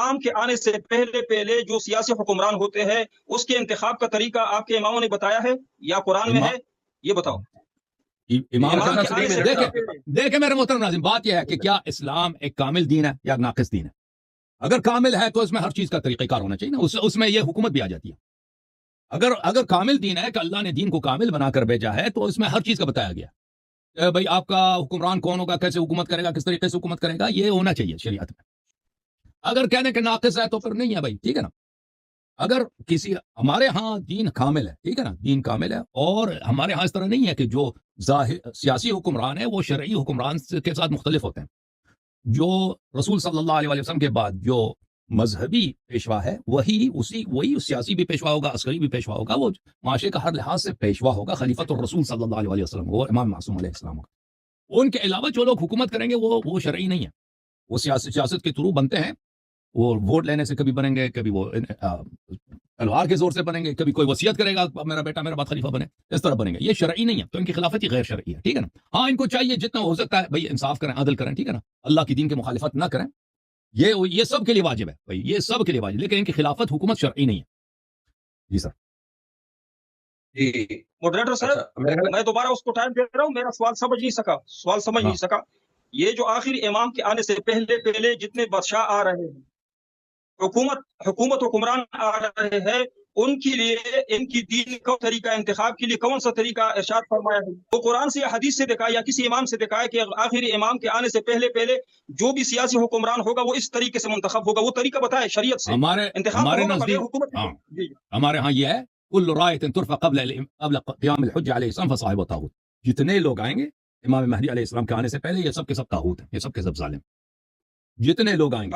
امام کے آنے سے پہلے پہلے جو سیاسی حکمران ہوتے ہیں اس کے انتخاب کا طریقہ آپ کے اماموں نے بتایا ہے یا قرآن میں ہے؟ یہ بتاؤ۔ امام امام کے آنے سے دیکھیں میرے محترم ناظرین، بات یہ ہے کہ کیا اسلام ایک کامل دین ہے یا ناقص دین ہے؟ اگر کامل ہے تو اس میں ہر چیز کا طریقہ کار ہونا چاہیے نا، اس میں یہ حکومت بھی آ جاتی ہے۔ اگر کامل دین ہے کہ اللہ نے دین کو کامل بنا کر بھیجا ہے تو اس میں ہر چیز کا بتایا گیا، بھائی آپ کا حکمران کون ہوگا، کیسے حکومت کرے گا، کس طریقے سے حکومت کرے گا، یہ ہونا چاہیے شریعت میں۔ اگر کہنے کہ ناقص ہے تو پھر نہیں ہے بھائی، ٹھیک ہے نا۔ اگر کسی ہمارے ہاں دین کامل ہے، ٹھیک ہے نا، دین کامل ہے، اور ہمارے ہاں اس طرح نہیں ہے کہ جو سیاسی حکمران ہے وہ شرعی حکمران کے ساتھ مختلف ہوتے ہیں۔ جو رسول صلی اللہ علیہ وسلم کے بعد جو مذہبی پیشوا ہے وہی سیاسی بھی پیشوا ہوگا، عسکری بھی پیشوا ہوگا، وہ معاشرے کا ہر لحاظ سے پیشوا ہوگا، خلیفۃ الرسول صلی اللہ علیہ وسلم وہ امام معصوم علیہ السلام ہوگا۔ ان کے علاوہ جو لوگ حکومت کریں گے وہ شرعی نہیں ہے، وہ سیاست کے تھرو بنتے ہیں، وہ ووٹ لینے سے کبھی بنیں گے، کبھی وہ تلوار کے زور سے بنیں گے، کبھی کوئی وصیت کرے گا میرا بیٹا میرا بعد خلیفہ بنے، اس طرح بنیں گے، یہ شرعی نہیں ہے، تو ان کی خلافت ہی غیر شرعی ہے، ٹھیک ہے نا۔ ہاں ان کو چاہیے جتنا ہو سکتا ہے بھائی انصاف کریں، عدل کریں، ٹھیک ہے نا، اللہ کی دین کے مخالفت نہ کریں، یہ سب کے لیے واجب ہے بھائی، یہ سب کے لیے واجب، لیکن ان کی خلافت حکومت شرعی نہیں ہے۔ جی سر۔ جی مودریٹر صاحب، میں دوبارہ اس کو ٹائم دے رہا ہوں، میرا سوال سمجھ نہیں سکا۔ یہ جو آخری امام کے آنے سے پہلے جتنے بادشاہ آ رہے ہیں، حکمران آ رہے ہیں، ان کے لیے ان کی دین کا طریقہ انتخاب کے لیے کون سا طریقہ ارشاد فرمایا ہے؟ وہ قرآن سے یا حدیث سے دکھائے یا کسی امام سے دکھائے کہ آخری امام کے آنے سے پہلے جو بھی سیاسی حکمران ہوگا وہ اس طریقے سے منتخب ہوگا، وہ طریقہ بتائے شریعت سے۔ ہمارے ہاں یہ ہے کل رائت ترفع قبل قیام الحجہ علیہ السلام فصاحب طاغوت، جتنے لوگ آئیں گے امام مہدی علیہ السلام کے آنے سے پہلے یہ سب کے سب طاغوت ہیں، یہ سب کے سب ظالم، جتنے لوگ آئیں گے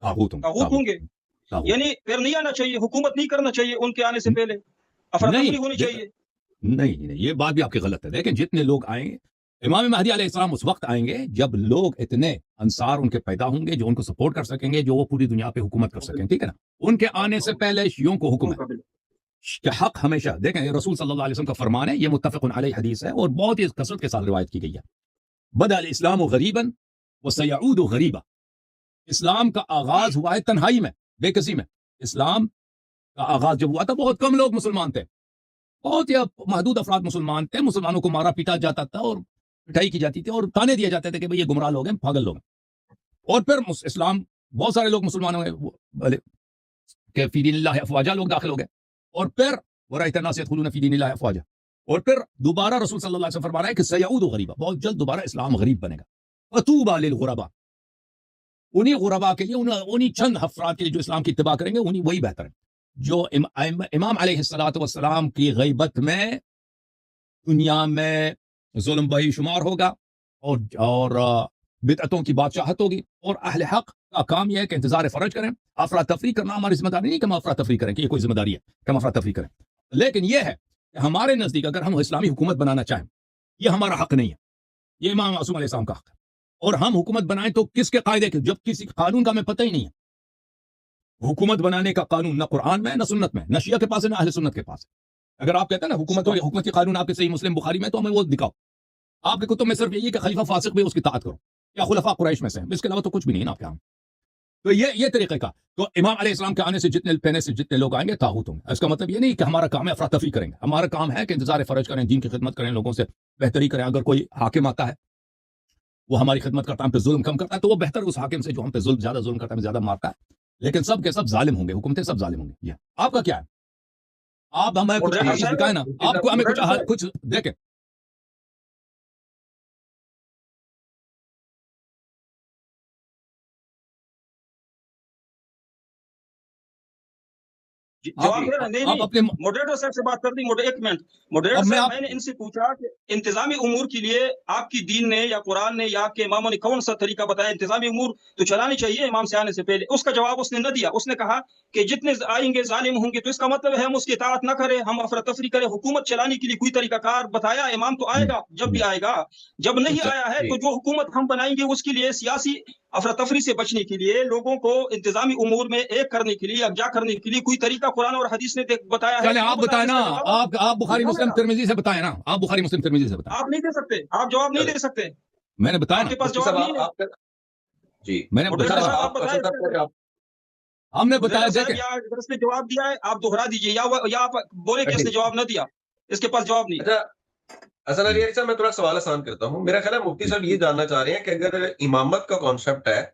طاغوت ہوں گے، یعنی پھر نہیں آنا چاہیے، حکومت نہیں کرنا چاہیے ان کے آنے سے پہلے، افراتفری ہونی چاہیے۔ نہیں یہ بات بھی آپ کی غلط ہے، لیکن جتنے لوگ آئیں گے امام مہدی علیہ السلام اس وقت آئیں گے جب لوگ اتنے انصار ان کے پیدا ہوں گے جو ان کو سپورٹ کر سکیں گے، جو وہ پوری دنیا پہ حکومت کر سکیں، ٹھیک ہے نا۔ ان کے آنے سے پہلے شیعوں کو حکم ہے کہ حق ہمیشہ، دیکھیں یہ رسول صلی اللہ علیہ وسلم کا فرمان ہے، یہ متفق علیہ حدیث ہے اور بہت ہی کثرت کے ساتھ روایت کی گئی ہے۔ بدأ الاسلام غریبا وسيعود غریبا، اسلام کا آغاز ہوا ہے تنہائی میں، بے کسی میں۔ اسلام کا آغاز جب ہوا تھا بہت کم لوگ مسلمان تھے، بہت ہی محدود افراد مسلمان تھے، مسلمانوں کو مارا پیٹا جاتا تھا اور پٹائی کی جاتی تھی اور تانے دیے جاتے تھے کہ بھئی یہ گمراہ لوگ ہیں، پاگل لوگ ہیں۔ اور پھر اسلام بہت سارے لوگ مسلمان ہوئے کہ فی دین اللہ افواجا، لوگ داخل ہو گئے، اور پھر ورأیت الناس يدخلون فی دین اللہ افواجا، اور پھر دوبارہ رسول صلی اللہ علیہ وسلم فرما رہا ہے کہ سیعود غریبا، بہت جلد دوبارہ اسلام غریب بنے گا۔ وطوبى للغرباء، انہی غرباء کے لیے، انہی چند افراد کے لیے جو اسلام کی اتباع کریں گے، وہی بہتر ہے۔ جو امام علیہ السلام کی غیبت میں دنیا میں ظلم بہی شمار ہوگا اور بدعتوں کی بادشاہت ہوگی، اور اہل حق کا کام یہ ہے کہ انتظار فرج کریں۔ افراتفری کرنا ہماری ذمہ داری نہیں کہ ہم افراتفری کریں، کہ یہ کوئی ذمہ داری ہے کہ ہم افراتفری کریں، لیکن یہ ہے کہ ہمارے نزدیک اگر ہم اسلامی حکومت بنانا چاہیں، یہ ہمارا حق نہیں ہے، یہ امام معصوم علیہ السلام کا حق ہے، اور ہم حکومت بنائیں تو کس کے قاعدے کے؟ جب کسی قانون کا ہمیں پتہ ہی نہیں ہے، حکومت بنانے کا قانون نہ قرآن میں، نہ سنت میں، نہ شیعہ کے پاس ہے، نہ اہل سنت کے پاس ہے۔ اگر آپ کہتے ہیں نا حکومت کے قانون آپ کے صحیح مسلم بخاری میں، تو ہمیں وہ دکھاؤ۔ آپ کے کتب میں صرف یہی ہے کہ خلیفہ فاسق بھی اس کی اطاعت کرو، یا خلفاء قریش میں سے، اس کے علاوہ تو کچھ بھی نہیں ہے آپ کے یہاں۔ تو یہ طریقہ کا، تو امام علیہ السلام کے آنے سے جتنے لوگ آئیں گے طاغوت ہوں گے۔ اس کا مطلب یہ نہیں کہ ہمارا کام ہے افراتفری کریں گے، ہمارا کام ہے کہ انتظار فرج کریں، دین کی خدمت کریں، لوگوں سے بہتری کریں۔ اگر کوئی حاکم آتا ہے وہ ہماری خدمت کرتا ہے، ہم پہ ظلم کم کرتا ہے، تو وہ بہتر اس حاکم سے جو ہم پہ زیادہ ظلم کرتا ہے، زیادہ مارتا ہے، لیکن سب کے سب ظالم ہوں گے، حکومتیں سب ظالم ہوں گے۔ یہ آپ کا کیا ہے؟ آپ ہمیں کچھ دکھائیں نا، آپ کو ہمیں کچھ دیکھیں۔ آپ اپنے مودریٹر صاحب سے بات کر دی۔ ایک منٹ مودریٹر صاحب، میں نے ان سے پوچھا کہ انتظامی امور کے لیے آپ کی دین نے یا قرآن نے یا آپ کے اماموں نے کون سا طریقہ بتایا؟ انتظامی امور تو چلانی چاہیے امام سے آنے سے پہلے۔ اس کا جواب اس نے نہ دیا، اس نے کہا کہ جتنے آئیں گے ظالم ہوں گے، تو اس کا مطلب ہے ہم اس کی اطاعت نہ کریں، ہم افراتفری کریں۔ حکومت چلانے کے لیے کوئی طریقہ کار بتایا؟ امام تو آئے گا، جب بھی آئے گا، جب نہیں آیا ہے تو جو حکومت ہم بنائیں گے اس کے لیے سیاسی افراتفری سے بچنے کے لیے، لوگوں کو انتظامی امور میں ایک کرنے کے لیے، یکجا کرنے کے لیے کوئی طریقہ قرآن اور حدیث نے بتایا ہے؟ آپ بتائیں نا، آپ بخاری مسلم ترمذی سے بتائیں نا، آپ بخاری مسلم ترمذی سے بتائیں۔ آپ نہیں دے سکتے، آپ جواب نہیں دے سکتے، میں نے بتایا آپ کے پاس جواب نہیں ہے۔ جی میں نے بتایا۔ ہم نے بتایا مدیر صاحب دیکھیں یا اگر اس نے جواب دیا ہے آپ دوہرا دیجیے یا آپ بولے کہ اس نے جواب نہ دیا، اس کے پاس جواب نہیں۔ اچھا حسن علی صاحب میں تھوڑا سوال آسان کرتا ہوں. میرا خیال ہے مفتی صاحب یہ جاننا چاہ رہے ہیں کہ اگر امامت کا کانسیپٹ ہے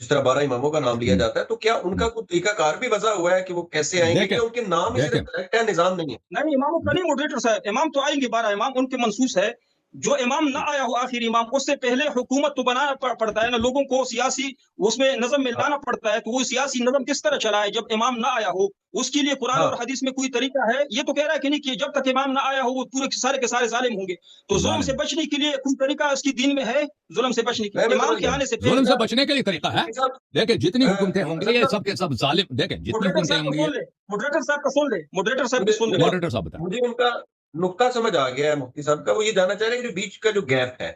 جس طرح 12 اماموں کا نام لیا جاتا ہے تو کیا ان کا کوئی طریقہ کار بھی وضع ہوا ہے کہ وہ کیسے آئیں گے، کہ ان کے نام ہی صرف سلیکٹ ہے، نظام نہیں ہے؟ نہیں اماموں کا نہیں مڈریٹر صاحب، امام تو آئیں گے 12 امام ان کے منصوص ہے. جو امام نہ آیا ہو آخر امام، اس سے پہلے حکومت تو بنانا پڑتا ہے نا، لوگوں کو سیاسی اس میں نظم میں لانا پڑتا ہے. تو وہ سیاسی نظم کس طرح چلائے جب امام نہ آیا ہو؟ اس کے لیے قرآن اور حدیث میں کوئی طریقہ ہے؟ یہ تو کہہ رہا ہے کہ نہیں کہ جب تک امام نہ آیا ہو وہ پورے سارے کے سارے ظالم ہوں گے. تو ظلم سے بچنے کے لیے کوئی طریقہ اس کی دین میں ہے؟ ظلم سے بچنے کے لیے امام کے آنے سے ظلم پہلے سے بچنے کے لیے طریقہ ہے. دیکھیں جتنی حکومتیں ہوں گی یہ سب کے سب ظالم، دیکھیں جتنی حکومتیں ہوں گی. مڈریٹر صاحب کا سن لے، مڈریٹر صاحب کی سن لے. ماڈریٹر صاحب بتائیں. مجھے ان کا نقطہ سمجھ آ گیا ہے مفتی صاحب کا. وہ یہ جاننا چاہ رہے ہیں کہ جو بیچ کا جو گیپ ہے،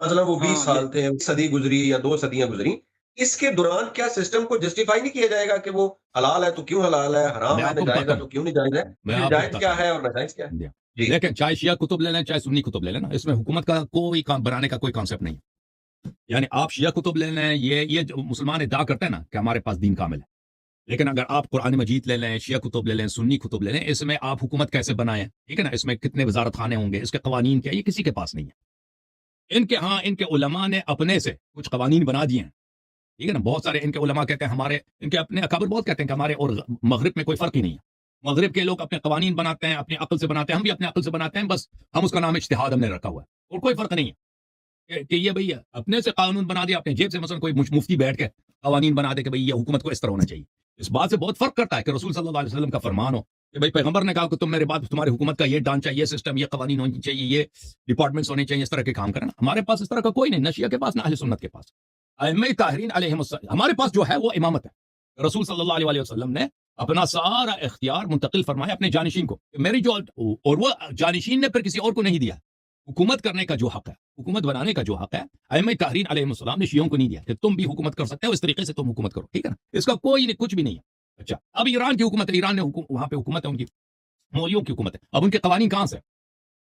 مطلب وہ 20 سال تھے، صدی گزری یا 2 صدیاں گزری، اس کے دوران کیا سسٹم کو جسٹیفائی نہیں کیا جائے گا کہ وہ حلال ہے تو کیوں حلال ہے، حرام ہے ناجائز ہے تو کیوں نہیں جائز ہے، جائز کیا ہے اور ناجائز کیا ہے؟ جی دیکھیں چاہے شیعہ کتب لے لیں چاہے سنی کتب لے لیں نا، اس میں حکومت کا کوئی کام بنانے کا کوئی کانسیپٹ نہیں ہے. یعنی آپ شیعہ کتب لے لیں، یہ جو مسلمان ادعا کرتے ہیں نا کہ ہمارے پاس دین کامل ہے، لیکن اگر آپ قرآن مجید لے لیں، شیعہ کتب لے لیں، سنی کتب لے لیں، اس میں آپ حکومت کیسے بنائیں، ٹھیک ہے نا، اس میں کتنے وزارت خانے ہوں گے، اس کے قوانین کیا، یہ کسی کے پاس نہیں ہے. ان کے ہاں ان کے علماء نے اپنے سے کچھ قوانین بنا دیے ہیں، ٹھیک ہے نا. بہت سارے ان کے علماء کہتے ہیں ہمارے، ان کے اپنے اکابر بہت کہتے ہیں کہ ہمارے اور مغرب میں کوئی فرق ہی نہیں ہے. مغرب کے لوگ اپنے قوانین بناتے ہیں، اپنی عقل سے بناتے ہیں، ہم بھی اپنے عقل سے بناتے ہیں، بس ہم اس کا نام اجتہاد ہم نے رکھا ہوا ہے، اور کوئی فرق نہیں ہے کہ یہ بھئی اپنے سے قانون بنا دیا، اپنے جیب سے مثلا کوئی مفتی بیٹھ کے قوانین بنا دے کہ بھئی یہ حکومت کو اس طرح ہونا چاہیے. اس بات سے بہت فرق کرتا ہے کہ رسول صلی اللہ علیہ وسلم کا فرمان ہو کہ بھئی پیغمبر نے کہا کہ تم میرے بعد تمہاری حکومت کا یہ ڈھانچہ، یہ سسٹم، یہ قوانین ہونی چاہیے، یہ ڈپارٹمنٹس ہونے چاہیے، اس طرح کے کام کرنا. ہمارے پاس اس طرح کا کوئی نہیں، نہ شیعہ کے پاس نہ اہل سنت کے پاس. ائمہ طاہرین علیہم السلام ہمارے پاس جو ہے وہ امامت ہے. رسول صلی اللہ علیہ وسلم نے اپنا سارا اختیار منتقل فرمایا اپنے جانشین کو، میری جو، اور وہ جانشین نے پھر کسی اور کو نہیں دیا. حکومت کرنے کا جو حق ہے، حکومت بنانے کا جو حق ہے، ائمہ طاہرین علیہم السلام نے شیعوں کو نہیں دیا کہ تم بھی حکومت کر سکتے ہو، اس طریقے سے تم حکومت کرو، ٹھیک ہے نا. اس کا کوئی کچھ بھی نہیں ہے. اچھا اب ایران کی حکومت ہے، ایران نے وہاں پہ حکومت ہے ان کی، مولیوں کی حکومت ہے. اب ان کے قوانین کہاں سے؟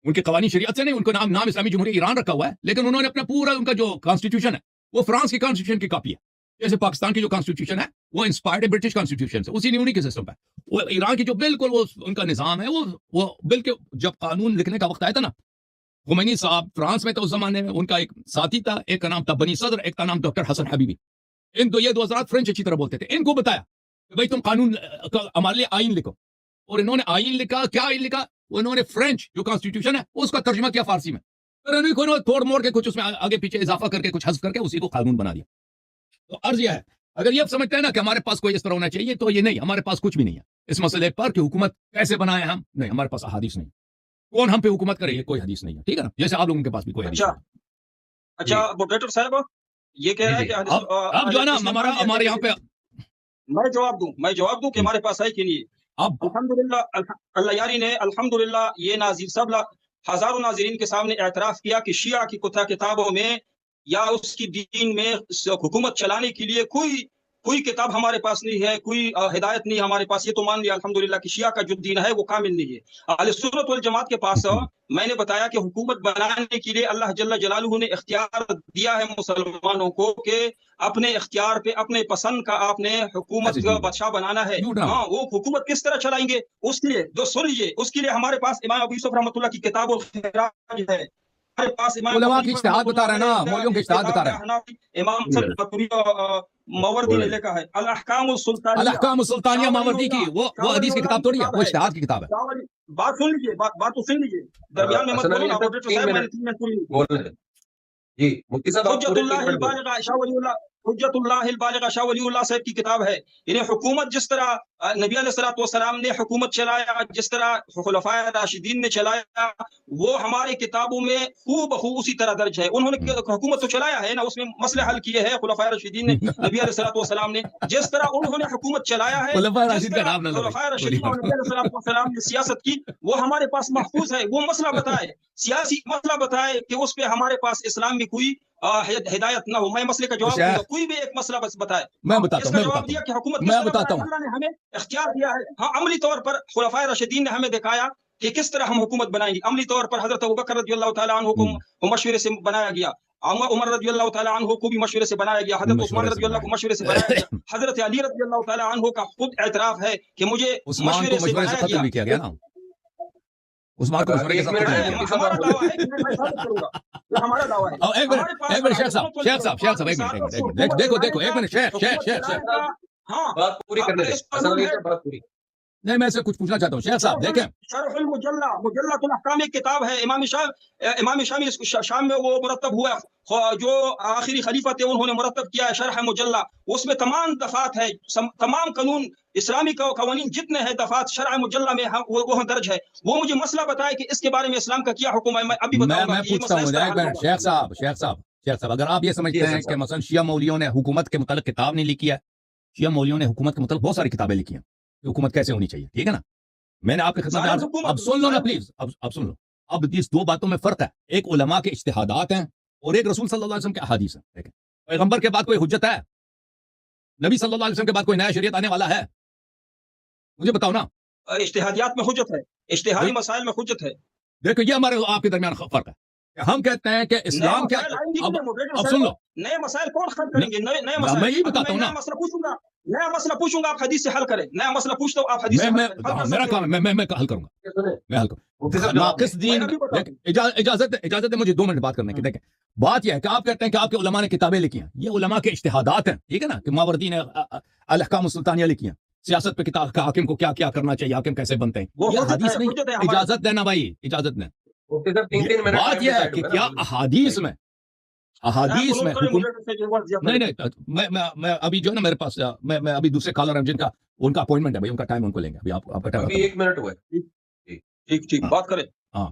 ان کے قوانین شریعت سے نہیں. ان کو نام اسلامی جمہوریہ ایران رکھا ہوا ہے، لیکن انہوں نے اپنا پورا ان کا جو کانسٹیٹیوشن ہے وہ فرانس کی کانسٹیٹیوشن کی کاپی ہے. جیسے پاکستان کی جو کانسٹیٹیوشن ہے وہ انسپائرڈ ہے برٹش کانسٹیٹیوشن سے، اسی نے انہی کے سسٹم پہ. وہ ایران کی جو بالکل وہ ان کا نظام ہے، وہ بالکل جب قانون لکھنے کا وقت آیا تھا نا، خمینی صاحب فرانس میں تھے اس زمانے میں، ان کا ایک ساتھی تھا، ایک کا نام تھا بنی صدر، ایک کا نام ڈاکٹر حسن حبیبی. یہ دو حضرات فرینچ اچھی طرح بولتے تھے. ان کو بتایا کہ بھائی تم قانون ہمارے لیے آئین لکھو، اور انہوں نے آئین لکھا. کیا آئین لکھا؟ انہوں نے فرینچ جو کانسٹیٹیوشن ہے اس کا ترجمہ کیا فارسی میں، پھر انہوں نے توڑ موڑ کے کچھ اس میں آگے پیچھے اضافہ کر کے کچھ حذف کر کے اسی کو قانون بنا دیا. تو عرض یہ ہے، اگر یہ سمجھتے ہیں نا کہ ہمارے پاس کوئی اس طرح ہونا چاہیے، تو یہ نہیں، ہمارے پاس کچھ بھی نہیں ہے اس مسئلے پر کہ حکومت کیسے بنائے ہم. نہیں، ہمارے پاس احادیث نہیں، کون ہم پہ حکومت کرے یہ کوئی حدیث نہیں ہے، ٹھیک ہے نا. جیسے آپ لوگوں کے پاس بھی کوئی حدیث نہیں ہے. اچھا مڈریٹر صاحب یہ کہہ رہا ہے کہ اب جو ہے نا ہمارے یہاں پہ میں جواب دوں کہ ہمارے پاس ہے کہ نہیں. اب الحمدللہ اللہ یاری نے الحمدللہ یہ ناظرین سب ہزاروں ناظرین کے سامنے اعتراف کیا کہ شیعہ کی کتابوں میں یا اس کی دین میں حکومت چلانے کے لیے کوئی کتاب ہمارے پاس نہیں ہے، کوئی ہدایت نہیں ہمارے پاس. یہ تو مان لیا الحمدللہ کہ شیعہ کا جو دین ہے وہ کامل نہیں ہے. اہل سنت والجماعت کے پاس میں نے بتایا کہ حکومت بنانے کے لیے اللہ جل جلالہ نے اختیار دیا ہے مسلمانوں کو کہ اپنے اختیار پہ اپنے پسند کا آپ نے حکومت کا بادشاہ بنانا ہے. ہاں، وہ حکومت کس طرح چلائیں گے اس کے لیے جو سن لیجیے، اس کے لیے ہمارے پاس امام ابو یوسف رحمۃ اللہ کی کتاب الخراج ہے. ہمارے پاس علماء کی اجتہاد بتا رہا ہے نا، مولویوں کی اجتہاد بتا رہا ہے. امام ماوردی نے لکھا ہے الاحکام السلطانیہ ماوردی کی، وہ حدیث کی کتاب تھوڑی ہے، وہ اجتہاد کی کتاب ہے. بات سن لیجیے، بات تو سن لیجیے، درمیان میں مت بولو نا. جی مفتی صاحب حجت اللہ البالغہ شاہ ولی اللہ صاحب کی کتاب ہے. یعنی حکومت جس طرح نبی علیہ الصلوۃ والسلام نے حکومت چلایا، جس طرح خلفائے راشدین نے چلایا، وہ ہمارے کتابوں میں خوب اسی طرح درج ہے. انہوں نے حکومت تو چلایا ہے نا، اس میں مسئلے حل کیے ہیں خلفائے راشدین نے، نبی علیہ الصلوۃ والسلام نے. جس طرح انہوں نے حکومت چلایا ہے، خلفائے راشدین اور نبی علیہ الصلوۃ والسلام نے سیاست کی، وہ ہمارے پاس محفوظ ہے. وہ مسئلہ بتائے، سیاسی مسئلہ بتائے کہ اس پہ ہمارے پاس اسلام میں کوئی ہدایت نہ ہو. میں مسئلے کا جواب دوں گا، کوئی بھی ایک مسئلہ بس بتائے. میں بتاتا اس کا جواب دیا کہ حکومت کس طرح بتاتا ہوں. اللہ نے ہمیں اختیار دیا ہے. ہاں، عملی طور پر خلفائے راشدین نے ہمیں دکھایا کہ کس طرح ہم حکومت بنائیں گے. عملی طور پر حضرت ابوبکر رضی اللہ تعالیٰ عنہ کو مشورے سے بنایا گیا, عمر رضی اللہ تعالیٰ عنہ کو بھی مشورے سے بنایا گیا, حضرت عثمان رضی اللہ کو مشورے سے بنایا گیا, حضرت علی رضی اللہ تعالیٰ عنہ کا خود اعتراف ہے کہ مجھے مشورے سے بنایا گیا. عثمان کو مشورے کے ساتھ ہمارا دعویٰ ہے کہ میں ثابت کروں گا, یہ ہمارا دعویٰ ہے. ایک منٹ شیخ صاحب ایک منٹ دیکھو ایک منٹ شیخ ہاں بات پوری کرنے دیں, بات پوری. نہیں, میں سے کچھ پوچھنا چاہتا ہوں. شیخ صاحب دیکھیں, شرح المجلہ, مجلۃ الاحکام ایک کتاب ہے, امام شام میں وہ مرتب ہوا, جو آخری خلیفہ تھے انہوں نے مرتب کیا ہے شرح مجلہ. اس میں تمام دفعات ہے, تمام قانون اسلامی قوانین جتنے ہیں دفعات شرح مجلہ میں وہ درج ہے. وہ مجھے مسئلہ بتائے کہ اس کے بارے میں اسلام کا کیا حکم ہے. میں ابھی بتاؤں گا. میں پوچھتا ہوں شیخ صاحب اگر آپ یہ سمجھتے ہیں کہ مثلا شیعہ مولویوں نے حکومت کے متعلق کتاب نہیں لکھی ہے, شیعہ مولویوں نے حکومت کے متعلق بہت ساری کتابیں لکھی ہیں کہ حکومت کیسے ہونی چاہیے, ٹھیک ہے نا. میں نے آپ کی خدمت میں اب سن لو نا پلیز, اب سن لو. اب اس دو باتوں میں فرق ہے, ایک علماء کے اجتہادات ہیں اور ایک رسول صلی اللہ علیہ وسلم کے احادیث ہیں. دیکھیں, پیغمبر کے بعد کوئی حجت ہے, نبی صلی اللہ علیہ وسلم کے بعد کوئی نیا شریعت آنے والا ہے, مجھے بتاؤ نا. اجتہادیات میں حجت ہے, اجتہادی مسائل میں حجت ہے. دیکھو یہ ہمارے آپ کے درمیان فرق ہے. ہم کہتے ہیں کہ اسلام کیا, اب سن لو, نئے مسائل کون حل کریں گے؟ نئے مسائل میں یہی بتاتا ہوں نا. نیا مسئلہ پوچھوں گا, آپ حدیث سے حل کریں. نیا مسئلہ پوچھتا ہوں, آپ حدیث سے حل کریں. میرا کام ہے, میں حل کروں گا, میں حل کروں. ناقص دین, اجازت ہے مجھے 2 منٹ بات کرنے کی. دیکھیں, بات یہ ہے کہ آپ کہتے ہیں کہ آپ کے علماء نے کتابیں لکھی ہیں, یہ علماء کے اجتہادات ہیں, ٹھیک ہے نا, کہ ماوردی نے الاحکام السلطانیہ لکھی ہیں, سیاست پہ کتاب کا حاکم کو کیا کیا کرنا چاہیے, حاکم کیسے بنتے ہیں. یہ حدیث نہیں, اجازت دینا بھائی, اجازت دیں. بات یہ ہے کہ کیا احادیث میں نہیں, میں ابھی جو ہے نا میرے پاس, میں ابھی دوسرے کالر ہیں جن کا ان کا اپوائنٹمنٹ ہے بھائی, ان کا ٹائم ان کو لیں گے. ابھی آپ کا ٹائم 1 منٹ ہوا ہے. ٹھیک بات کریں. ہاں,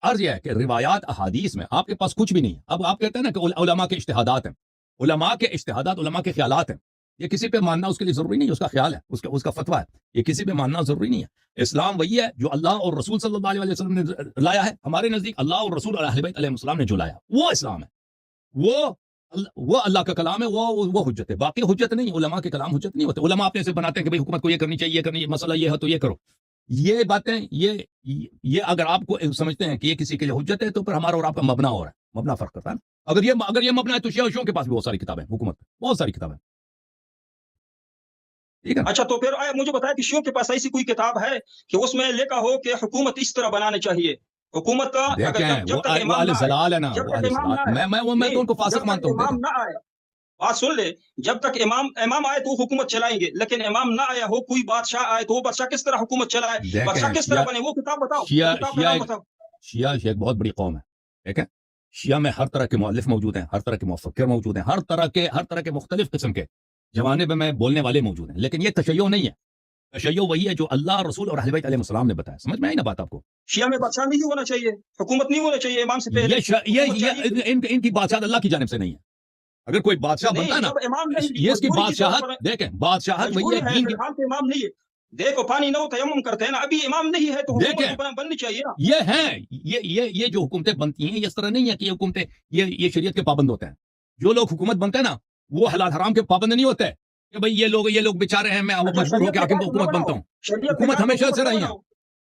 عرض یہ ہے کہ روایات احادیث میں آپ کے پاس کچھ بھی نہیں ہے. اب آپ کہتے ہیں نا کہ علماء کے اجتہادات ہیں, علماء کے اجتہادات, علماء کے خیالات ہیں. یہ کسی پہ ماننا اس کے لیے ضروری نہیں ہے, اس کا خیال ہے, اس کا فتویٰ ہے. یہ کسی پہ ماننا ضروری نہیں ہے. اسلام وہی ہے جو اللہ اور رسول صلی اللہ علیہ وسلم نے لایا ہے. ہمارے نزدیک اللہ اور رسول اور اہل بیت علیہ السلام نے جو لایا وہ اسلام ہے, وہ اللہ کا کلام ہے, وہ حجت ہے. باقی حجت نہیں, علماء کے کلام حجت نہیں ہوتے. علماء اپنے سے بناتے ہیں کہ بھئی حکومت کو یہ کرنی چاہیے, یہ کرنی, مسئلہ یہ ہے تو یہ کرو. یہ باتیں, یہ اگر آپ کو سمجھتے ہیں کہ یہ کسی کے لیے حجت ہے تو پھر ہمارا اور آپ کا مبنا ہو رہا ہے, مبنا فرق کرتا ہے. اگر یہ مبنا ہے تو شیعوں کے پاس بھی بہت ساری کتابیں, حکومت بہت ساری کتابیں. اچھا, تو پھر مجھے بتایا کہ شیعوں کے پاس ایسی کوئی کتاب ہے کہ اس میں لکھا ہو کہ حکومت اس طرح بنانے چاہیے. حکومت بات سن لے, جب تک امام آئے تو حکومت چلائیں گے, لیکن امام نہ آیا ہو, کوئی بادشاہ آئے تو وہ بادشاہ کس طرح حکومت چلائے, بادشاہ کس طرح بنے, وہ کتاب بتاؤ. شیعہ ایک بہت بڑی قوم ہے, ٹھیک ہے. شیعہ میں ہر طرح کے مؤلف موجود ہیں, ہر طرح کے مفکر موجود ہیں, ہر طرح کے مختلف قسم کے جوانب میں بولنے والے موجود ہیں. لیکن یہ تشیع نہیں ہے. تشیع وہی ہے جو اللہ, رسول اور اہل بیت علیہ السلام نے بتایا. سمجھ میں آئی نا بات آپ کو؟ شیعہ میں بادشاہ نہیں ہونا چاہیے, حکومت نہیں ہونا چاہیے امام سے پہلے. ان کی بادشاہت اللہ کی جانب سے نہیں ہے. اگر کوئی بادشاہ بنتا ہے نا, یہ اس کی بادشاہت, دیکھیں بادشاہت وہی ہے, امام نہیں ہے. دیکھو پانی نہ ہو تیمم کرتے ہیں نا, ابھی امام نہیں ہے تو حکومت بننی چاہیے نا. یہ ہیں, یہ جو حکومتیں بنتی ہیں یہ اس طرح نہیں ہے کہ یہ حکومتیں یہ شریعت کے پابند ہوتے ہیں. جو لوگ حکومت بنتے ہیں نا وہ حلال حرام کے پابند نہیں ہوتے کہ بھئی یہ لوگ بیچارے ہیں, میں مجبور ہو کے حاکم کو حکومت بنتا ہوں. حکومت ہمیشہ سے رہی ہے.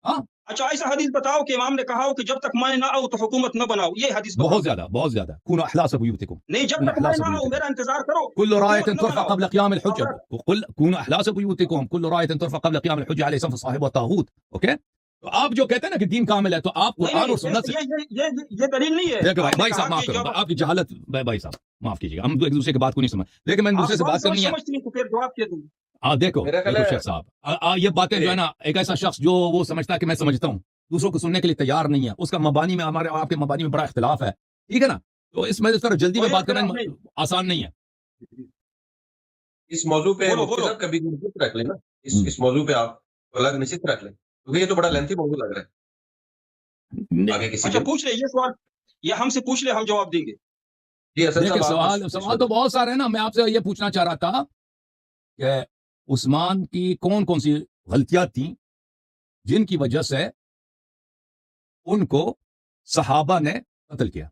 اچھا, ایسا حدیث بتاؤ کہ امام نے کہا ہو کہ جب تک میں نہ آؤ تو حکومت نہ بناؤ. یہ حدیث بہت زیادہ کونوا احلاس بیوتکم. نہیں, جب تک میں نہ آؤ میرا انتظار کرو. كل راية ترفع قبل قيام الحجة, كونوا احلاس بيوتكم, كل راية ترفع قبل قيام الحجة عليه صنف صاحب والطاغوت. اوکے, تو آپ جو کہتے ہیں نا کہ دین کامل ہے, تو آپ قرآن اور سنت سے, یہ دلیل نہیں ہے. دیکھیں بھائی صاحب معاف کرو, آپ کی جہالت, بھائی صاحب معاف کیجیے گا, ہم ایک دوسرے کی بات کو نہیں سمجھ. لیکن میں دوسرے سے بات کرنی ہے. دیکھو شیخ صاحب, یہ باتیں جو ہے نا, ایک ایسا شخص جو وہ سمجھتا ہے کہ میں سمجھتا ہوں, دوسروں کو سننے کے لیے تیار نہیں ہے, اس کا مبانی میں ہمارے آپ کے مبانی میں بڑا اختلاف ہے, ٹھیک ہے نا. تو اس میں جلدی میں بات کرنا آسان نہیں ہے. اس موضوع پہ کبھی نشست رکھ لیں نا, اس موضوع پہ آپ الگ نشست رکھ لیں, کیونکہ یہ تو بڑا لینتھی موضوع لگ رہا ہے. اچھا پوچھ لے, یہ سوال یہ ہم سے پوچھ لے, ہم جواب دیں گے. سوال تو بہت سارے ہیں نا. میں آپ سے یہ پوچھنا چاہ رہا تھا کہ عثمان کی کون سی غلطیاں تھیں جن کی وجہ سے ان کو صحابہ نے قتل کیا.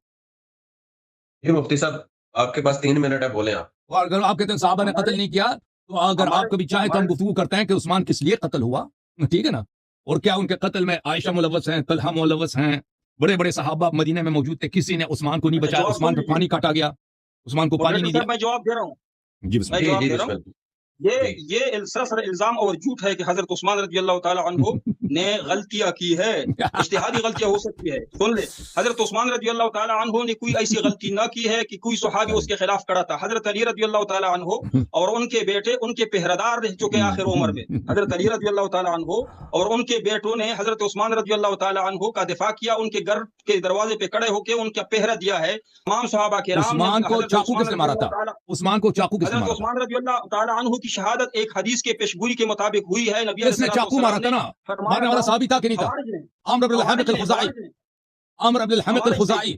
یہ مفتی صاحب آپ کے پاس 3 منٹ ہے, بولیں آپ. اور اگر آپ کہتے ہیں صحابہ نے قتل نہیں کیا, تو اگر آپ کبھی چاہیں تو ہم گفتگو کرتے ہیں کہ عثمان کس لیے قتل ہوا, ٹھیک ہے نا. اور کیا ان کے قتل میں عائشہ ملوث ہیں, طلحہ ملوث ہیں, بڑے بڑے صحابہ مدینہ میں موجود تھے, کسی نے عثمان کو نہیں بچایا, عثمان پہ پانی کاٹا گیا, عثمان کو پانی نہیں دیا. میں جواب دے رہا ہوں, جی بسم میں اللہ. جواب دے رہا ہوں. یہ سراسر الزام اور جھوٹ ہے کہ حضرت عثمان رضی اللہ تعالی عنہ نے غلطیاں کی ہے, اجتہادی غلطیاں ہو سکتی ہے. سن لے, حضرت عثمان رضی اللہ تعالی عنہ نے کوئی ایسی غلطی نہ کی ہے کہ کوئی صحابی اس کے خلاف کھڑا تھا. حضرت علی رضی اللہ تعالی عنہ اور ان کے بیٹے ان کے پہرادار رہ چکے آخر عمر میں. حضرت علی رضی اللہ تعالی عنہ اور ان کے بیٹوں نے حضرت عثمان رضی اللہ تعالی عنہ کا دفاع کیا, ان کے گھر کے دروازے پہ کھڑے ہو کے ان کا پہرا دیا ہے. تمام صحابہ کرام عثمان کو چاقو کس نے مارا تھا؟ عثمان کو چاقو کس نے حضرت مارا؟ عثمان رضی اللہ تعالی عنہ کی شہادت ایک حدیث کے پیشگوئی کے مطابق ہوئی ہے. نبی اس نے چاقو مارا تھا نا, مارنے والا صحابی تھا کہ نہیں تھا؟ عمرو بن الحمق الخزاعی, عمرو بن الحمق الخزاعی,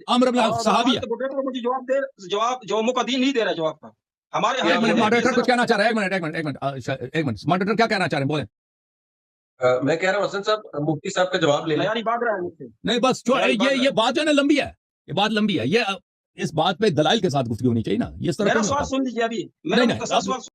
عمرو بن صحابی. مجھے جواب جو موقع نہیں دے رہا جواب کا. ہمارے ماڈریٹر کچھ کہنا چاہ رہا ہے, ایک منٹ ماڈریٹر کیا کہنا چاہ رہے ہیں, بولیں. میں کہہ رہا ہوں حسن صاحب مفتی صاحب کا جواب لے لیں. نہیں بس یہ بات جو ہے نا لمبی ہے, یہ بات لمبی ہے, یہ اس بات پہ دلائل کے ساتھ گفتگو ہونی چاہیے نا, یہ اس طرح میرا سوال سن لیجیے ابھی.